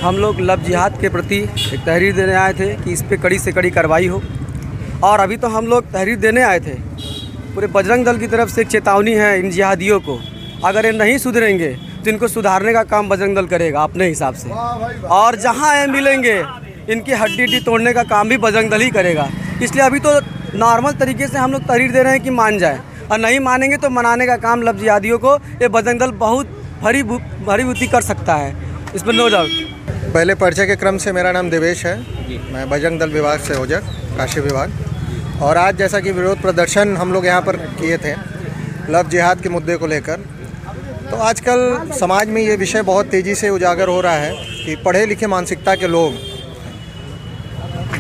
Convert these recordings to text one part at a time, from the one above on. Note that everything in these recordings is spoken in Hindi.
हम लोग लव जिहाद के प्रति एक तहरीर देने आए थे कि इस पे कड़ी से कड़ी कार्रवाई हो। और अभी तो हम लोग तहरीर देने आए थे, पूरे बजरंग दल की तरफ से एक चेतावनी है इन जिहादियों को, अगर ये नहीं सुधरेंगे तो इनको सुधारने का काम बजरंग दल करेगा अपने हिसाब से। और जहाँ ये मिलेंगे इनकी हड्डी तोड़ने का काम भी बजरंग दल ही करेगा। इसलिए अभी तो नॉर्मल तरीके से हम लोग तहरीर दे रहे हैं कि मान जाए, और नहीं मानेंगे तो मनाने का काम लव जिहादियों को ये बजरंग दल बहुत भरीभूति कर सकता है, इस पर नो डाउट। पहले परिचय के क्रम से मेरा नाम देवेश है, मैं बजरंग दल विभाग से संयोजक काशी विभाग। और आज जैसा कि विरोध प्रदर्शन हम लोग यहाँ पर किए थे लव जिहाद के मुद्दे को लेकर, तो आजकल समाज में ये विषय बहुत तेज़ी से उजागर हो रहा है कि पढ़े लिखे मानसिकता के लोग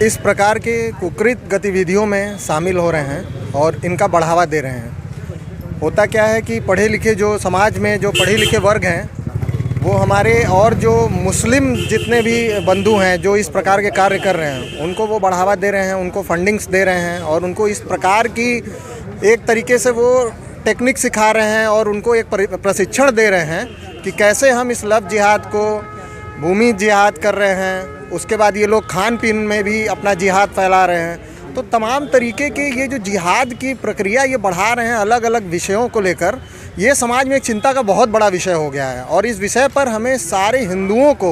इस प्रकार के कुकृत गतिविधियों में शामिल हो रहे हैं और इनका बढ़ावा दे रहे हैं। होता क्या है कि पढ़े लिखे जो समाज में जो पढ़े लिखे वर्ग हैं वो हमारे और जो मुस्लिम जितने भी बंधु हैं जो इस प्रकार के कार्य कर रहे हैं उनको वो बढ़ावा दे रहे हैं, उनको फंडिंग्स दे रहे हैं और उनको इस प्रकार की एक तरीके से वो टेक्निक सिखा रहे हैं और उनको एक प्रशिक्षण दे रहे हैं कि कैसे हम इस लव जिहाद को भूमि जिहाद कर रहे हैं। उसके बाद ये लोग खान पीन में भी अपना जिहाद फैला रहे हैं। तो तमाम तरीके के ये जो जिहाद की प्रक्रिया ये बढ़ा रहे हैं अलग अलग विषयों को लेकर, ये समाज में एक चिंता का बहुत बड़ा विषय हो गया है। और इस विषय पर हमें सारे हिंदुओं को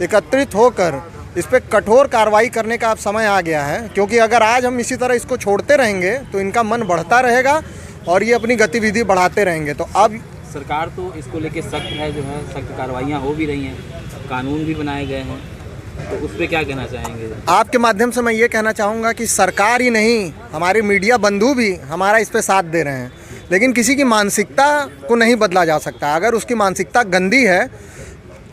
एकत्रित होकर इस पर कठोर कार्रवाई करने का अब समय आ गया है, क्योंकि अगर आज हम इसी तरह इसको छोड़ते रहेंगे तो इनका मन बढ़ता रहेगा और ये अपनी गतिविधि बढ़ाते रहेंगे। तो अब सरकार तो इसको लेके सख्त है, जो है सख्त कार्रवाइयाँ हो भी रही हैं, कानून भी बनाए गए हैं, तो उस पर क्या कहना चाहेंगे? आपके माध्यम से मैं ये कहना चाहूँगा कि सरकार ही नहीं, हमारे मीडिया बंधु भी हमारा इस पर साथ दे रहे हैं, लेकिन किसी की मानसिकता को नहीं बदला जा सकता। अगर उसकी मानसिकता गंदी है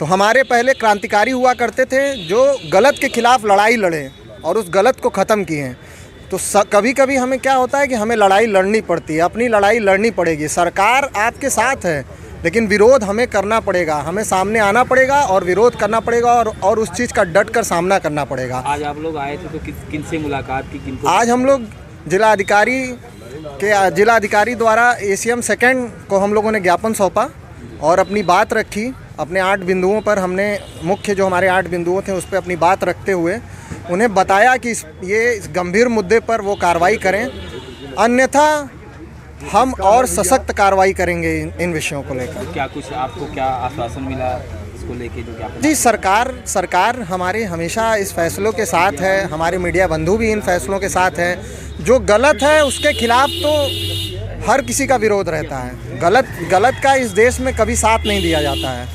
तो हमारे पहले क्रांतिकारी हुआ करते थे जो गलत के खिलाफ लड़ाई लड़े और उस गलत को ख़त्म किए। तो कभी कभी हमें क्या होता है कि हमें लड़ाई लड़नी पड़ती है, अपनी लड़ाई लड़नी पड़ेगी। सरकार आपके साथ है लेकिन विरोध हमें करना पड़ेगा, हमें सामने आना पड़ेगा और विरोध करना पड़ेगा और उस चीज़ का डट कर सामना करना पड़ेगा। आज आप लोग आए थे तो किन से मुलाकात की? किनको? आज हम लोग जिलाधिकारी द्वारा ACM 2 को हम लोगों ने ज्ञापन सौंपा और अपनी बात रखी। अपने 8 बिंदुओं पर हमने मुख्य जो हमारे 8 बिंदुओं थे उस पर अपनी बात रखते हुए उन्हें बताया कि इस गंभीर मुद्दे पर वो कार्रवाई करें, अन्यथा हम और सशक्त कार्रवाई करेंगे इन विषयों को लेकर। क्या कुछ आपको क्या आश्वासन मिला इसको लेके जो क्या? जी, सरकार हमारे हमेशा इस फैसलों के साथ है, हमारे मीडिया बंधु भी इन फैसलों के साथ हैं। जो गलत है उसके खिलाफ तो हर किसी का विरोध रहता है, गलत का इस देश में कभी साथ नहीं दिया जाता है।